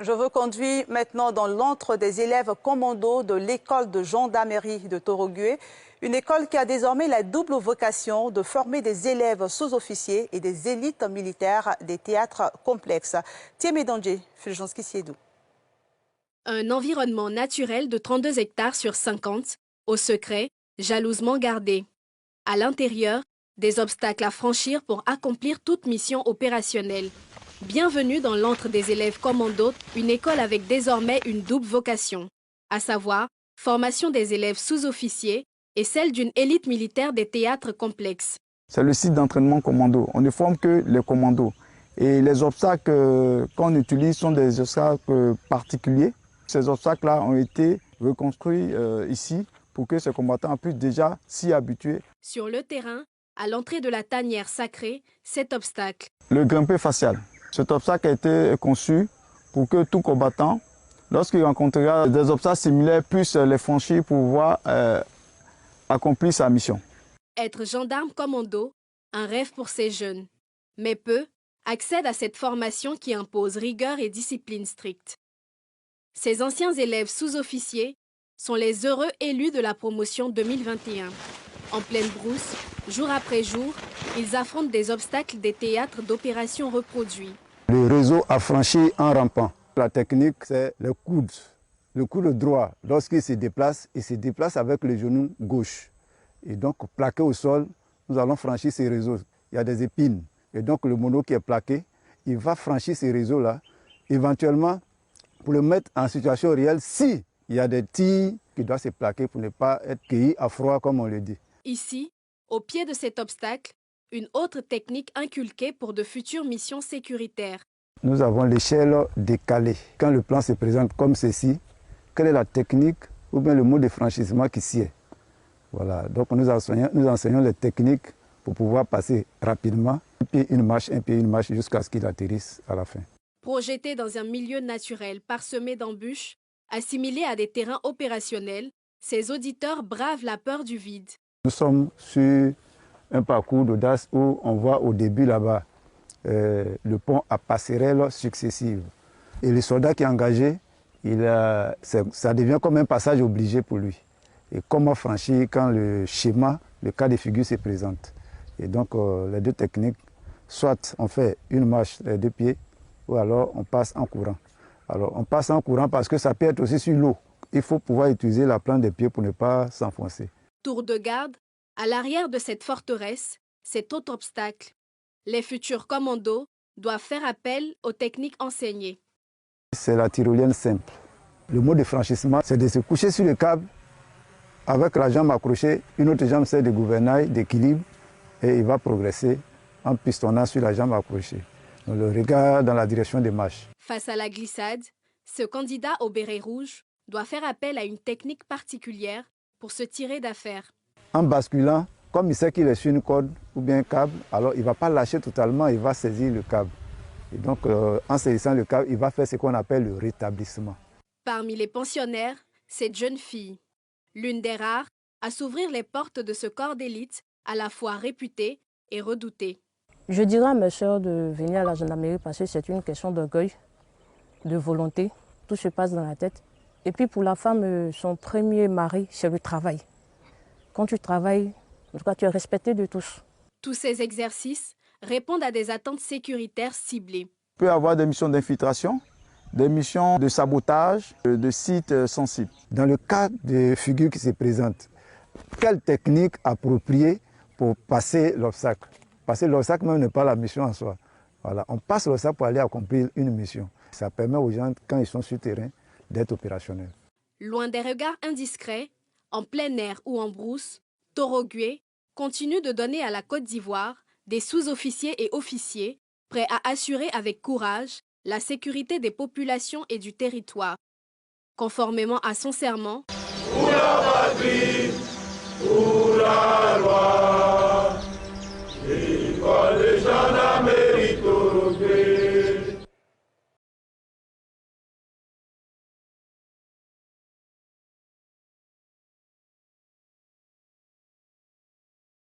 Je vous conduis maintenant dans l'antre des élèves commandos de l'école de gendarmerie de Torogué, une école qui a désormais la double vocation de former des élèves sous-officiers et des élites militaires des théâtres complexes. Thiemé Dangé, Fuljanski Siedou. Un environnement naturel de 32 hectares sur 50, au secret, jalousement gardé. À l'intérieur, des obstacles à franchir pour accomplir toute mission opérationnelle. Bienvenue dans l'antre des élèves commandos, une école avec désormais une double vocation, à savoir formation des élèves sous-officiers et celle d'une élite militaire des théâtres complexes. C'est le site d'entraînement commando. On ne forme que les commandos. Et les obstacles qu'on utilise sont des obstacles particuliers. Ces obstacles-là ont été reconstruits ici pour que ces combattants puissent déjà s'y habituer. Sur le terrain, à l'entrée de la tanière sacrée, cet obstacle. Le grimper facial. Cet obstacle a été conçu pour que tout combattant, lorsqu'il rencontrera des obstacles similaires, puisse les franchir pour pouvoir accomplir sa mission. Être gendarme commando, un rêve pour ces jeunes. Mais peu accèdent à cette formation qui impose rigueur et discipline stricte. Ces anciens élèves sous-officiers sont les heureux élus de la promotion 2021. En pleine brousse, jour après jour, ils affrontent des obstacles des théâtres d'opérations reproduits. Le réseau a franchi en rampant. La technique, c'est le coude droit. Lorsqu'il se déplace, il se déplace avec le genou gauche. Et donc, plaqué au sol, nous allons franchir ces réseaux. Il y a des épines. Et donc, le mono qui est plaqué, il va franchir ces réseaux-là. Éventuellement, pour le mettre en situation réelle, si il y a des tirs qui doivent se plaquer pour ne pas être cueillis à froid, comme on le dit. Ici, au pied de cet obstacle, une autre technique inculquée pour de futures missions sécuritaires. Nous avons l'échelle décalée. Quand le plan se présente comme ceci, quelle est la technique ou bien le mot de franchissement qui sied? Voilà, donc nous enseignons les techniques pour pouvoir passer rapidement, un pied, une marche, jusqu'à ce qu'il atterrisse à la fin. Projetés dans un milieu naturel parsemé d'embûches, assimilés à des terrains opérationnels, ces auditeurs bravent la peur du vide. Nous sommes sur un parcours d'audace où on voit au début là-bas le pont à passerelles successives. Et le soldat qui est engagé, ça devient comme un passage obligé pour lui. Et comment franchir quand le schéma, le cas de figure se présente. Et donc les deux techniques, soit on fait une marche les deux pieds, ou alors on passe en courant. Alors on passe en courant parce que ça peut être aussi sur l'eau. Il faut pouvoir utiliser la plante des pieds pour ne pas s'enfoncer. Tour de garde, à l'arrière de cette forteresse, cet autre obstacle. Les futurs commandos doivent faire appel aux techniques enseignées. C'est la tyrolienne simple. Le mot de franchissement, c'est de se coucher sur le câble avec la jambe accrochée, une autre jambe sert de gouvernail, d'équilibre, et il va progresser en pistonnant sur la jambe accrochée. Donc le regard dans la direction des marches. Face à la glissade, ce candidat au béret rouge doit faire appel à une technique particulière pour se tirer d'affaire. En basculant, comme il sait qu'il est sur une corde ou bien un câble, alors il ne va pas lâcher totalement, il va saisir le câble. Et donc, en saisissant le câble, il va faire ce qu'on appelle le rétablissement. Parmi les pensionnaires, cette jeune fille, l'une des rares à s'ouvrir les portes de ce corps d'élite à la fois réputé et redouté. Je dirais à mes soeurs de venir à la gendarmerie parce que c'est une question d'orgueil, de volonté. Tout se passe dans la tête. Et puis pour la femme, son premier mari, c'est le travail. Quand tu travailles, en tout cas, tu es respecté de tous. Tous ces exercices répondent à des attentes sécuritaires ciblées. Il peut y avoir des missions d'infiltration, des missions de sabotage, de sites sensibles. Dans le cas des figures qui se présentent, quelle technique appropriée pour passer l'obstacle? Passer l'obstacle même n'est pas la mission en soi. Voilà, on passe l'obstacle pour aller accomplir une mission. Ça permet aux gens, quand ils sont sur le terrain, d'être opérationnels. Loin des regards indiscrets, en plein air ou en brousse, Torogué continue de donner à la Côte d'Ivoire des sous-officiers et officiers prêts à assurer avec courage la sécurité des populations et du territoire. Conformément à son serment, pour la patrie, pour la loi, l'école des gens.